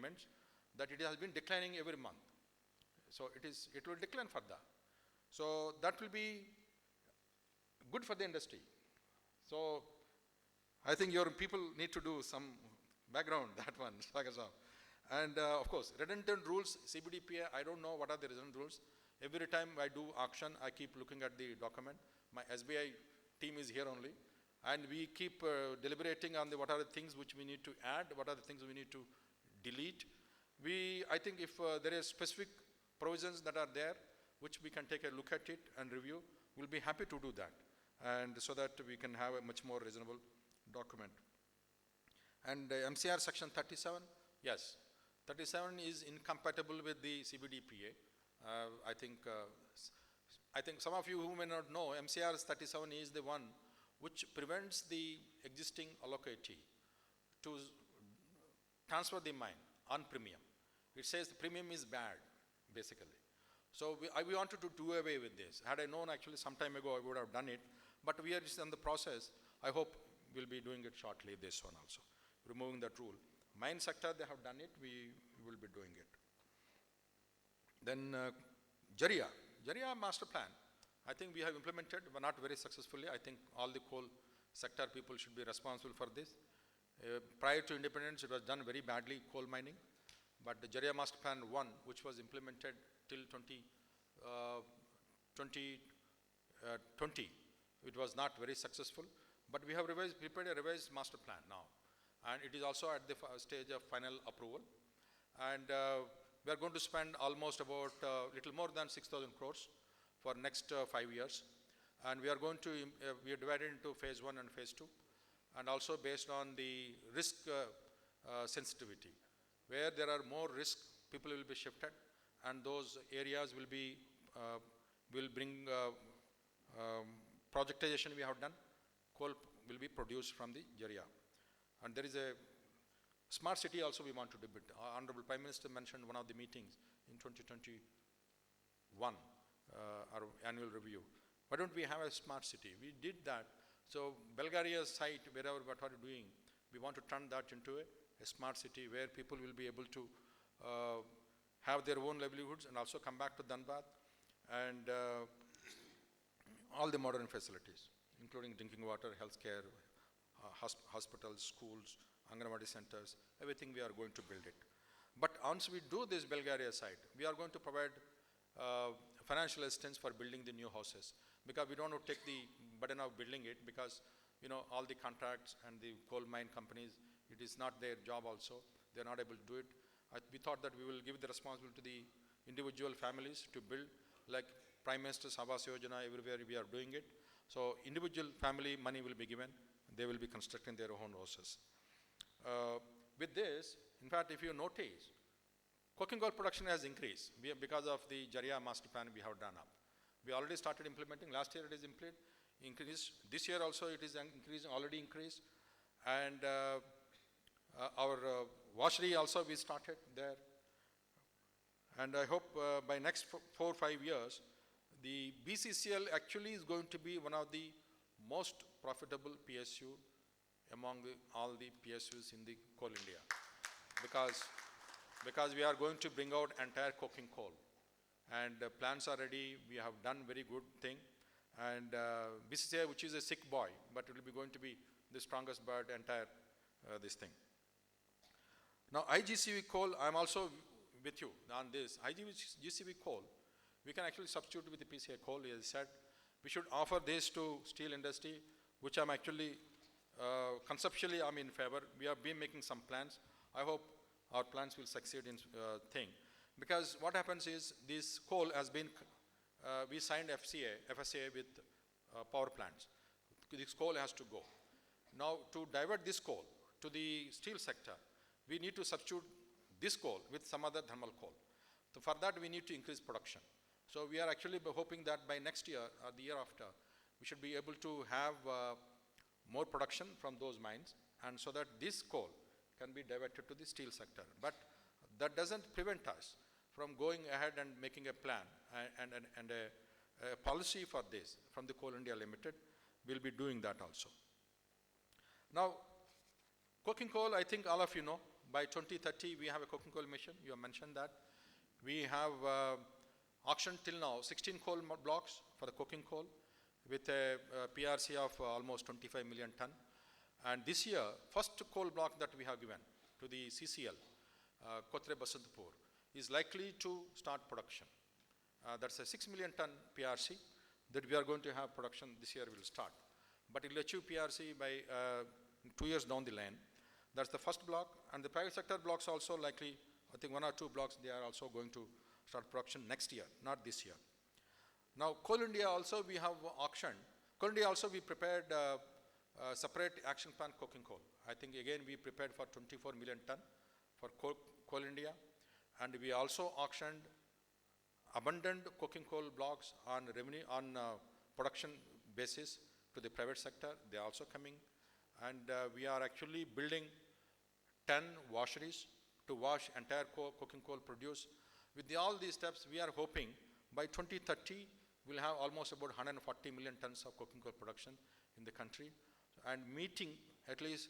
payments, that it has been declining every month. So it will decline further. So that will be good for the industry. So I think your people need to do some background, that one, Sagar Saab. And of course, redundant rules, CBDPA, I don't know what are the redundant rules. Every time I do auction, I keep looking at the document. My SBI team is here only. And we keep deliberating on what are the things which we need to add, what are the things we need to delete. I think if there are specific provisions that are there, which we can take a look at it and review, we'll be happy to do that. And so that we can have a much more reasonable document. And MCR section 37, yes, 37 is incompatible with the CBDPA. I think some of you who may not know, MCR 37 is the one which prevents the existing allocatee to transfer the mine on premium. It says the premium is bad, basically. So we wanted to do away with this. Had I known actually some time ago, I would have done it. But we are just in the process. I hope we'll be doing it shortly, this one also, removing that rule. Mine sector, they have done it. We will be doing it. Then Jaria master plan. I think we have implemented, but not very successfully. I think all the coal sector people should be responsible for this. Prior to independence, it was done very badly, coal mining. But the Jaria Master Plan 1, which was implemented till 2020, it was not very successful. But we have prepared a revised master plan now. And it is also at the stage of final approval. And we are going to spend almost about little more than 6,000 crores for next 5 years. And we are going to, we are divided into phase 1 and phase 2. And also based on the risk sensitivity. Where there are more risks, people will be shifted. And those areas will be, will bring projectization we have done. Coal will be produced from the Jaria. And there is a smart city also we want to do. Honorable Prime Minister mentioned one of the meetings in 2021, our annual review. Why don't we have a smart city? We did that. So Bulgaria's site, wherever what are doing, we want to turn that into a smart city where people will be able to have their own livelihoods and also come back to Dhanbad and all the modern facilities, including drinking water, healthcare, hospitals, schools, Anganwadi centers, everything we are going to build it. But once we do this Bulgaria site, we are going to provide financial assistance for building the new houses, because we don't want to take the burden of building it, because all the contracts and the coal mine companies, it is not their job also. They are not able to do it. We thought that we will give the responsibility to the individual families to build, like Prime Minister's Awas Yojana, everywhere we are doing it. So individual family money will be given. They will be constructing their own houses. With this, in fact, if you notice, coking coal production has increased because of the Jaria master plan we have done up. We already started implementing. Last year it is increased. This year also it is already increased. And our washery also we started there. And I hope by next 4 or 5 years, the BCCL actually is going to be one of the most profitable PSU among all the PSUs in the Coal India. Because we are going to bring out entire coking coal. And plans are ready. We have done very good thing. And BCCI, which is a sick boy, but it will be going to be the strongest bird entire this thing. Now IGCV coal, I'm also with you on this. IGCV coal, we can actually substitute with the PCI coal. As I said, we should offer this to steel industry, which I'm actually conceptually I'm in favor. We have been making some plans. I hope our plans will succeed in thing. Because what happens is this coal has been, we signed FSA with power plants. This coal has to go. Now to divert this coal to the steel sector, we need to substitute this coal with some other thermal coal. So for that we need to increase production. So we are actually hoping that by next year or the year after, we should be able to have more production from those mines, and so that this coal can be diverted to the steel sector. But that doesn't prevent us from going ahead and making a plan and a policy for this from the Coal India Limited. We'll be doing that also. Now, coking coal, I think all of you know, by 2030, we have a coking coal mission. You have mentioned that. We have auctioned till now 16 coal blocks for the coking coal with a PRC of almost 25 million ton. And this year, first coal block that we have given to the CCL, Kotre Basantpur, is likely to start production. That's a 6 million ton PRC that we are going to have production this year will start. But it will achieve PRC by 2 years down the line. That's the first block. And the private sector blocks also likely, I think 1 or 2 blocks, they are also going to start production next year, not this year. Now, Coal India also we have auctioned. Coal India also we prepared separate action plan coking coal. I think again we prepared for 24 million ton for Coal India. And we also auctioned abundant coking coal blocks on revenue, on production basis to the private sector. They are also coming. And we are actually building 10 washeries to wash entire coking coal produce. With all these steps, we are hoping by 2030, we'll have almost about 140 million tons of coking coal production in the country and meeting at least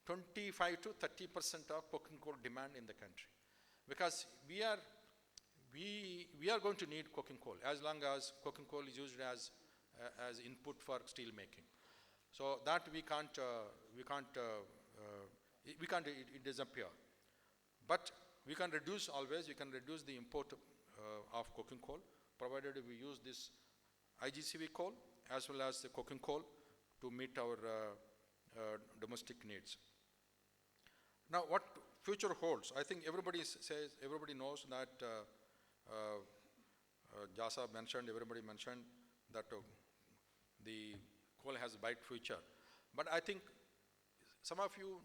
25 to 30% of coking coal demand in the country. Because we are going to need coking coal as long as coking coal is used as input for steel making. So that we can't disappear. But we can reduce always, we can reduce the import of coking coal, provided we use this IGCV coal as well as the coking coal to meet our domestic needs. Now, what future holds? I think everybody knows that Jasa mentioned, everybody mentioned that the coal has a bright future. But I think some of you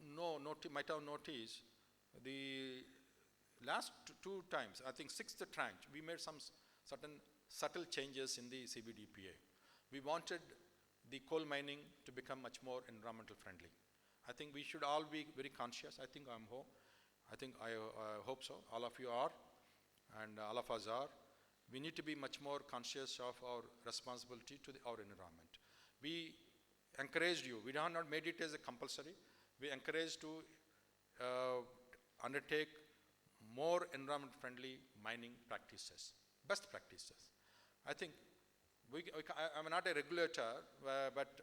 might have noticed the last 2 times, I think 6th tranche, we made some certain subtle changes in the CBDPA. We wanted the coal mining to become much more environmental friendly. I think we should all be very conscious. I hope so. All of you are, and all of us are. We need to be much more conscious of our responsibility to our environment. We encouraged you. We have not made it as a compulsory. We encouraged to undertake more environment-friendly mining practices, best practices. I think I'm not a regulator, but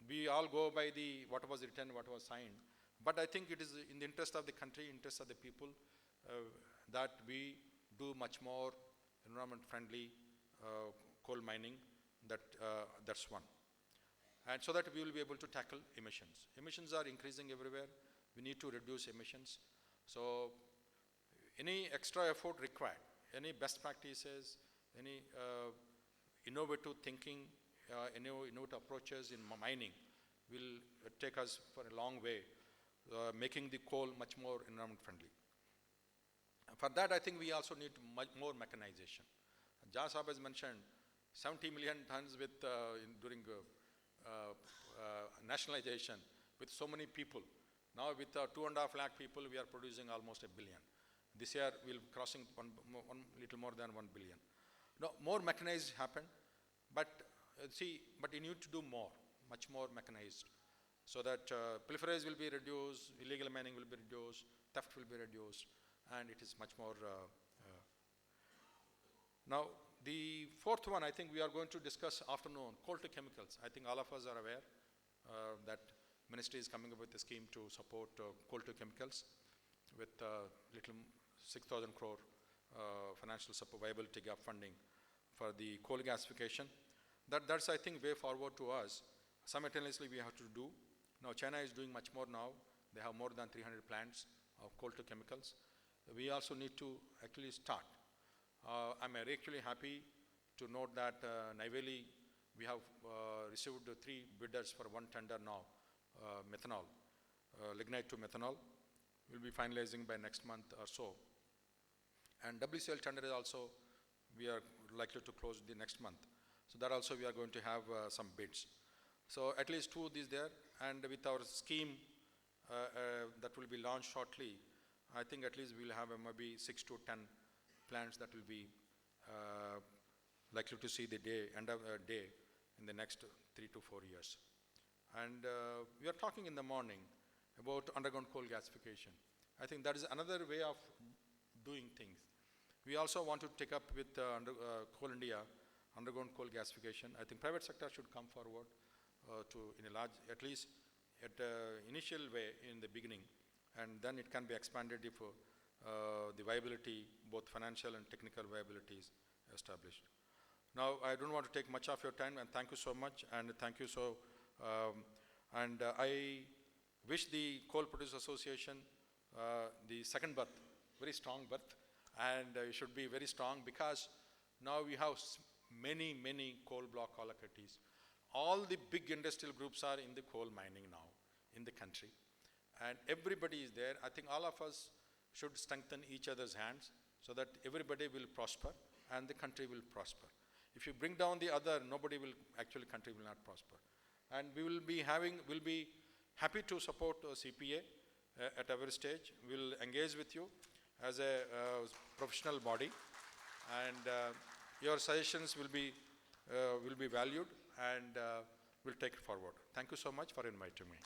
we all go by what was written, what was signed. But I think it is in the interest of the country, interest of the people, that we do much more environment-friendly coal mining. That's one. And so that we will be able to tackle emissions. Emissions are increasing everywhere. We need to reduce emissions. So any extra effort required, any best practices, any innovative thinking, innovative approaches in mining will take us for a long way, making the coal much more environment friendly. For that, I think we also need much more mechanization. Jas Saab has mentioned 70 million tons during nationalization with so many people. Now with 2.5 lakh people, we are producing almost 1 billion. This year we'll be crossing little more than 1 billion. Now more mechanized happened, but you need to do more, much more mechanized, so that pilferage will be reduced, illegal mining will be reduced, theft will be reduced, and it is much more. Now the fourth one, I think we are going to discuss afternoon, coal to chemicals. I think all of us are aware that Ministry is coming up with a scheme to support coal to chemicals with little 6,000 crore financial support, viability gap funding for the coal gasification. That's I think way forward to us. Simultaneously we have to do. Now China is doing much more now. They have more than 300 plants of coal to chemicals. We also need to actually start. I'm actually happy to note that Neyveli, we have received 3 bidders for 1 tender now, methanol, lignite to methanol. We'll be finalizing by next month or so. And WCL tender is also, we are likely to close the next month. So that also we are going to have some bids. So at least 2 is there, and with our scheme that will be launched shortly, I think at least we'll have maybe 6 to 10 plants that will be likely to see the end of day in the next 3 to 4 years. And we are talking in the morning about underground coal gasification. I think that is another way of doing things. We also want to take up with Coal India, underground coal gasification. I think private sector should come forward to in a large, at least at initial way in the beginning, and then it can be expanded if the viability, both financial and technical viability is established. Now, I don't want to take much of your time, and thank you so much, and thank you so, I wish the Coal Producers Association the second birth, very strong birth, and it should be very strong because now we have many coal block allocatees. All the big industrial groups are in the coal mining now in the country, and everybody is there. I think all of us should strengthen each other's hands so that everybody will prosper and the country will prosper. If you bring down the other, nobody will, actually country will not prosper. And we will be happy to support CPA at every stage. We will engage with you as a professional body, and your suggestions will be valued, and we'll take it forward. Thank you so much for inviting me.